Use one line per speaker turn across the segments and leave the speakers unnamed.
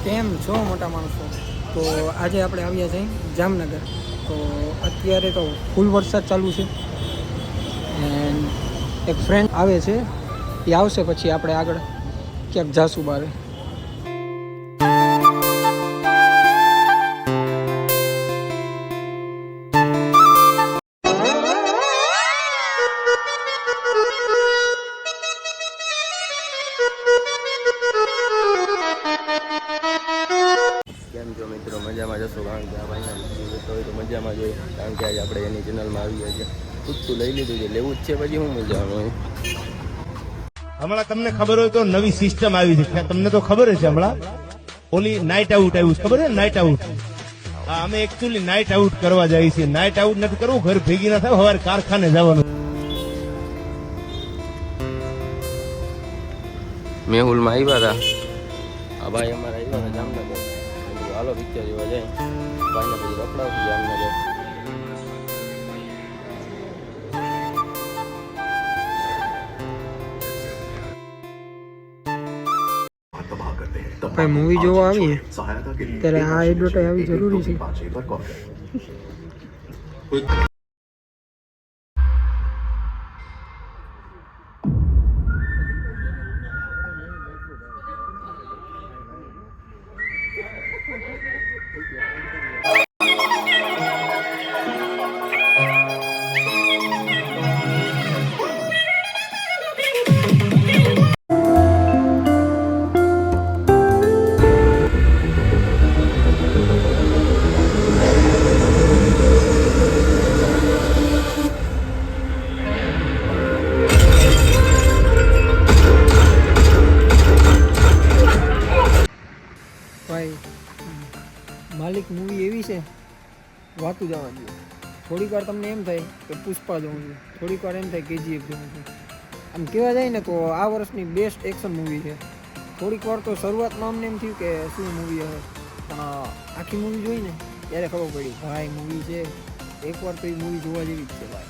કેમ છો મોટા માણસો? તો આજે આપણે આવ્યા છીએ જામનગર. તો અત્યારે તો ફૂલ વરસાદ ચાલુ છે એન્ડ એક ફ્રેન્ડ આવે છે, એ આવશે પછી આપણે આગળ ક્યાંક જાશું બારે.
કેમ છો મિત્રો? મજામાં જશો? કારણ કે આ ભાઈના જોતો હોય તો મજામાં જોઈએ, કારણ કે આજે આપણે એની ચેનલમાં આવી ગયા છે. પૂછતું લઈ લીધું છે, લેવું જ છે, પછી હું મજાનું હોય.
હમણાં તમને ખબર હોય તો નવી સિસ્ટમ આવી છે, તમને તો ખબર છે. હમણાં ઓલી નાઇટ આઉટ આવ્યું છે, ખબર છે? Night out. હા, અમે એકચ્યુઅલી નાઇટ આઉટ કરવા જઈએ છીએ. નાઇટ આઉટ નથી કરવું, ઘર ભેગી ના થાય, સવારે કારખાને જવાનું.
મેહુલમાં આવ્યા હતા આ ભાઈ, અમારા આવ્યા હતા જામનગર. હાલો પિક્ચર જોવા જાય, ભાઈને પછી રખડાવશું જામનગર.
ભાઈ મૂવી જોવા આવીએ ત્યારે આ એડવર્ટાઈઝ આવી જરૂરી છે. ભાઈ માલિક મૂવી એવી છે, વાતું જવા દો. થોડીક વાર તમને એમ થાય કે પુષ્પા જોઉં છું, થોડીક વાર એમ થાય KGF જોઉં છું. આમ કહેવા જાય ને તો આ વર્ષની બેસ્ટ એક્શન મૂવી છે. થોડીક વાર તો શરૂઆતમાં અમને એમ થયું કે શું મૂવી હશે, પણ આખી મૂવી જોઈને ત્યારે ખબર પડી ભાઈ મૂવી છે, એકવાર તો એ મૂવી જોવા જેવી જ છે ભાઈ.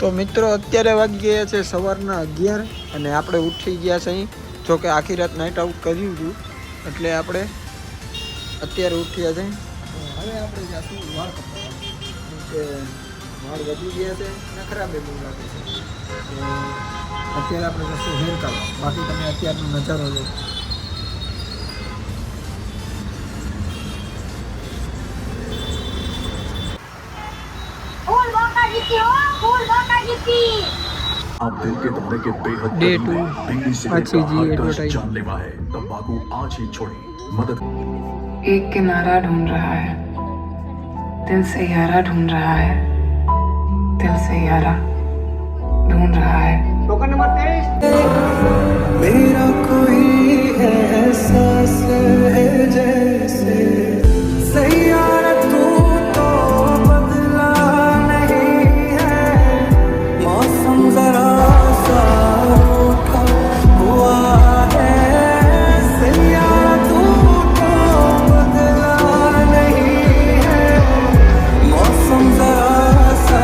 તો મિત્રો અત્યારે વાગી ગયા છે સવારના 11 અને આપણે ઉઠી ગયા છે અહીં. જો કે આખી રાત નાઇટ આઉટ કર્યું હતું એટલે આપણે અત્યારે ઉઠ્યા છે. હવે આપણે જાશું વાળ કપાવવા, કે વાળ વધી ગયા છે અને ખરાબ બહુ લાગે છે. અત્યારે આપણે જશું હેર કાઢવા. બાકી તમે અત્યારનો નજારો લો.
अब दिल के दौरे के बेहद
डे 2 अच्छी जी एडवर्टाइज
जानलेवा है। तंबाकू आज ही छोड़ी मदद।
एक किनारा ढूंढ रहा है, दिल से यारा ढूंढ रहा है, दिल से यारा ढूंढ रहा है।
टोकन नंबर 23 मेरा कोई एहसास है जैसे सैयारा तू तो बदला नहीं है, मौसम जरा सा रूठा हुआ है, सैयारा तू तो बदला नहीं है, मौसम जरा सा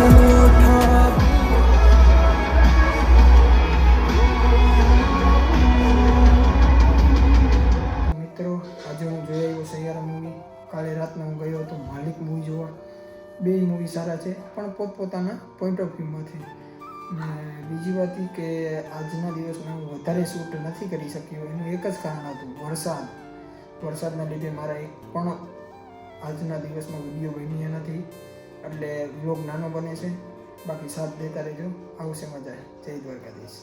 रूठा. મિત્રો આજે હું જોઈ આવ્યો સૈયારા મૂવી. કાલે રાતના હું ગયો હતો માલિક મૂવી જોવા. બે મૂવી સારા છે પણ પોતપોતાના પોઈન્ટ ઓફ વ્યૂમાંથી. ને બીજી વાત એ કે આજના દિવસમાં હું વધારે શૂટ નથી કરી શક્યો. એનું એક જ કારણ હતું, વરસાદ. વરસાદના લીધે મારા એક પણ આજના દિવસમાં વિડીયો બન્યા નથી, એટલે વ્લોગ નાનો બને છે. બાકી સાથ દેતા રહેજો, આવશે મજા. જય દ્વારકાધીશ.